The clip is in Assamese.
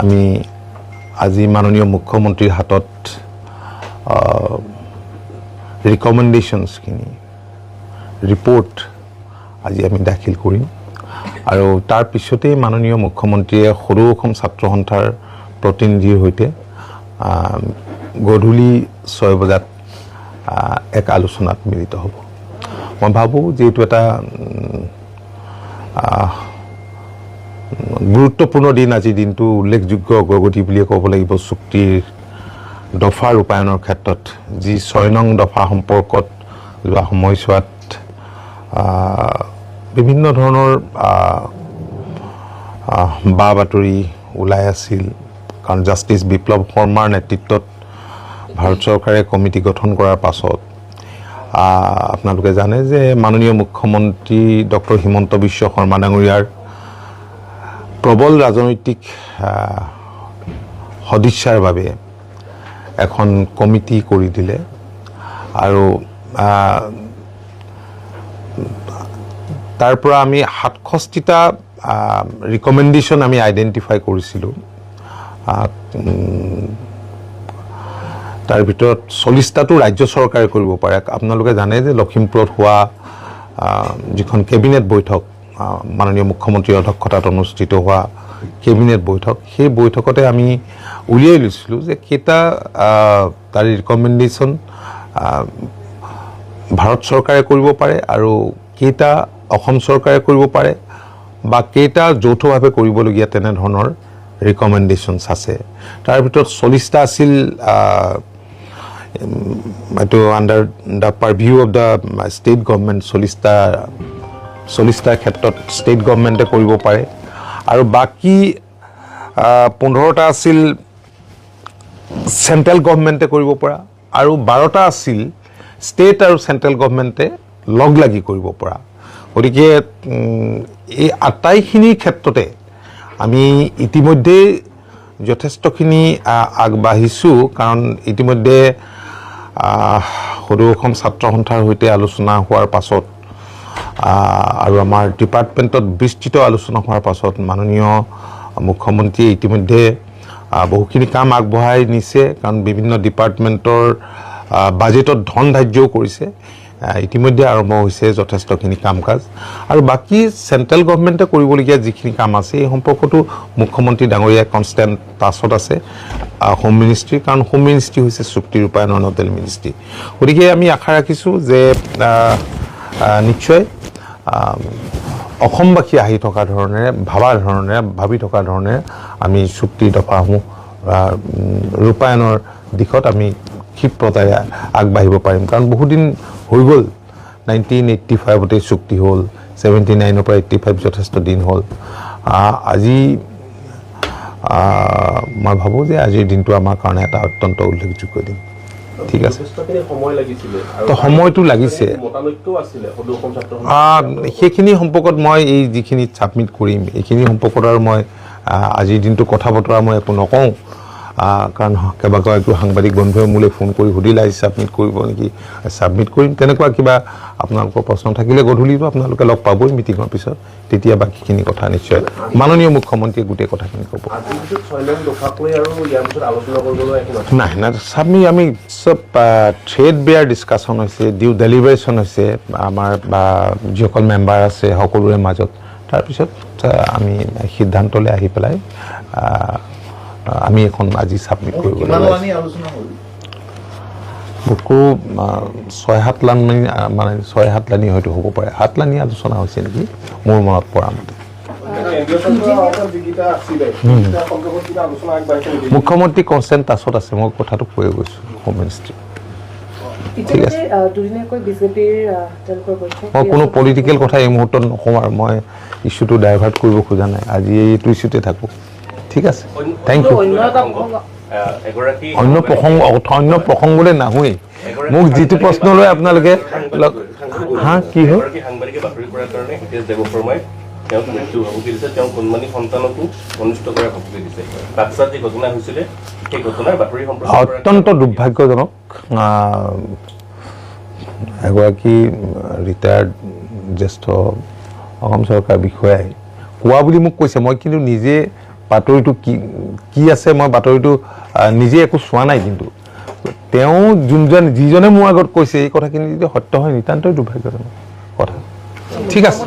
আমি আজি মাননীয় মুখ্যমন্ত্ৰীৰ হাতত ৰিকমেণ্ডেশ্যনছখিনি ৰিপৰ্ট আজি আমি দাখিল কৰিম আৰু তাৰ পিছতেই মাননীয় মুখ্যমন্ত্ৰীয়ে সৰু অসম ছাত্ৰ সন্থাৰ প্ৰতিনিধিৰ সৈতে গধূলি 6 বজাত এক আলোচনাত মিলিত হ'ব। মই ভাবোঁ যে এইটো এটা গুৰুত্বপূৰ্ণ দিন। আজিৰ দিনটো উল্লেখযোগ্য অগ্ৰগতি বুলিয়ে ক'ব লাগিব চুক্তিৰ দফা ৰূপায়ণৰ ক্ষেত্ৰত। যি 6 নং দফা সম্পৰ্কত যোৱা সময়ছোৱাত বিভিন্ন ধৰণৰ বা বাতৰি ওলাই আছিল, কাৰণ জাষ্টিছ বিপ্লৱ শৰ্মাৰ নেতৃত্বত ভাৰত চৰকাৰে কমিটি গঠন কৰাৰ পাছত আপোনালোকে জানে যে মাননীয় মুখ্যমন্ত্ৰী ডক্টৰ হিমন্ত বিশ্ব শৰ্মা ডাঙৰীয়াৰ প্ৰবল ৰাজনৈতিক সদিচ্ছাৰ বাবে এখন কমিটি কৰি দিলে আৰু তাৰ পৰা আমি 67টা ৰিকমেণ্ডেশ্যন আমি আইডেণ্টিফাই কৰিছিলোঁ। তাৰ ভিতৰত 40টাটো ৰাজ্য চৰকাৰে কৰিব পাৰে। আপোনালোকে জানে যে লখিমপুৰত হোৱা যিখন কেবিনেট বৈঠক, মাননীয় মুখ্যমন্ত্ৰীৰ অধ্যক্ষতাত অনুষ্ঠিত হোৱা কেবিনেট বৈঠক, সেই বৈঠকতে আমি উলিয়াই লৈছিলোঁ যে কেইটা তাৰ ৰিকমেণ্ডেশ্যন ভাৰত চৰকাৰে কৰিব পাৰে আৰু কেইটা অসম চৰকাৰে কৰিব পাৰে বা কেইটা যৌথভাৱে কৰিবলগীয়া তেনেধৰণৰ ৰিকমেণ্ডেশ্যনছ আছে। তাৰ ভিতৰত 40টা আছিল এইটো under the purview of the state government. 40টাৰ ক্ষেত্ৰত ষ্টেট গভৰ্ণমেণ্টে কৰিব পাৰে আৰু বাকী 15টা আছিল চেণ্ট্ৰেল গভৰ্ণমেণ্টে কৰিব পৰা আৰু 12টা আছিল ষ্টেট আৰু চেণ্ট্ৰেল গভৰ্ণমেণ্টে লগ লাগি কৰিব পৰা। গতিকে এই আটাইখিনিৰ ক্ষেত্ৰতে আমি ইতিমধ্যেই যথেষ্টখিনি আগবাঢ়িছোঁ, কাৰণ ইতিমধ্যে সৰু অসম ছাত্ৰ সন্থাৰ সৈতে আলোচনা হোৱাৰ পাছত আৰু আমাৰ ডিপাৰ্টমেণ্টত বিস্তৃত আলোচনা হোৱাৰ পাছত মাননীয় মুখ্যমন্ত্ৰীয়ে ইতিমধ্যে বহুখিনি কাম আগবঢ়াই নিছে, কাৰণ বিভিন্ন ডিপাৰ্টমেণ্টৰ বাজেটত ধন ধাৰ্যও কৰিছে। ইতিমধ্যে আৰম্ভ হৈছে যথেষ্টখিনি কাম কাজ আৰু বাকী চেণ্ট্ৰেল গভৰ্ণমেণ্টে কৰিবলগীয়া যিখিনি কাম আছে এই সম্পৰ্কতো মুখ্যমন্ত্ৰী ডাঙৰীয়া কনষ্টেণ্ট টাচত আছে হোম মিনিষ্ট্ৰী, কাৰণ হোম মিনিষ্ট্ৰী হৈছে চুক্তি ৰূপায়ণৰ নডেল মিনিষ্ট্ৰী। গতিকে আমি আশা ৰাখিছোঁ যে নিশ্চয় অসমবাসী আহি থকা ধৰণেৰে ভাবি থকা ধৰণেৰে আমি চুক্তিৰ দফাসমূহ ৰূপায়ণৰ দিশত আমি ক্ষিপ্ৰতাৰে আগবাঢ়িব পাৰিম। কাৰণ বহুদিন হৈ গ'ল, 1985তে চুক্তি হ'ল, 79ৰ পৰা 85 যথেষ্ট দিন হ'ল। আজি মই ভাবোঁ যে আজিৰ দিনটো আমাৰ কাৰণে এটা অত্যন্ত উল্লেখযোগ্য দিন। ঠিক আছে, তো সময়টো লাগিছে। সেইখিনি সম্পৰ্কত মই এই যিখিনি ছাবমিট কৰিম এইখিনি সম্পৰ্কত আৰু মই আজিৰ দিনটো কথা বতৰা মই একো নকওঁ, কাৰণ কেইবাগৰাকীও সাংবাদিক বন্ধুৱে মোলৈ ফোন কৰি সুধিলে আজি ছাবমিট কৰিব নেকি, ছাবমিট কৰিম। তেনেকুৱা কিবা আপোনালোকৰ প্ৰশ্ন থাকিলে গধূলিটো আপোনালোকে লগ পাবই মিটিঙৰ পিছত, তেতিয়া বাকীখিনি কথা নিশ্চয় মাননীয় মুখ্যমন্ত্ৰীয়ে গোটেই কথাখিনি ক'ব। নাই ছাবমিট আমি চব থ্ৰেড বেয়াৰ ডিছকাশ্যন হৈছে, ডিউ ডেলিভাৰেশ্যন হৈছে আমাৰ বা যিসকল মেম্বাৰ আছে সকলোৰে মাজত। তাৰপিছত আমি সিদ্ধান্তলৈ আহি পেলাই আমি এখন আজি ছাবমিট কৰিব লাগিব। মোকো 6-7 লানি মানে 6-7 লানি হয়তো হ'ব পাৰে, 7 লানি আলোচনা হৈছে নেকি মোৰ মনত পৰা মতে। মুখ্যমন্ত্ৰী কনষ্টেণ্ট টাচত আছে, মই কথাটো কৈ গৈছোঁ হোম মিনিষ্ট্ৰী। ঠিক আছে, মই কোনো পলিটিকেল কথা এই মুহূৰ্তত নকওঁ আৰু মই ইছ্যুটো ডাইভাৰ্ট কৰিব খোজা নাই, আজি এইটো ইছ্যুতে থাকোঁ। ঠিক আছে, থেংক ইউ। অন্য প্ৰসংগলৈ নাহোৱেই, মোক যিটো প্ৰশ্ন লৈ আপোনালোকে কি হ'ল অত্যন্ত দুৰ্ভাগ্যজনক। এগৰাকী ৰিটায়াৰ্ড জ্যেষ্ঠ অসম চৰকাৰ বিষয়াই কোৱা বুলি মোক কৈছে, মই কিন্তু নিজে বাতৰিটো কি আছে মই বাতৰিটো নিজে একো চোৱা নাই কিন্তু তেওঁ যিজনে মোৰ আগত কৈছে এই কথাখিনি যদি সত্য হয় নিতান্তই দুৰ্ভাগ্যজনক কথা ঠিক আছে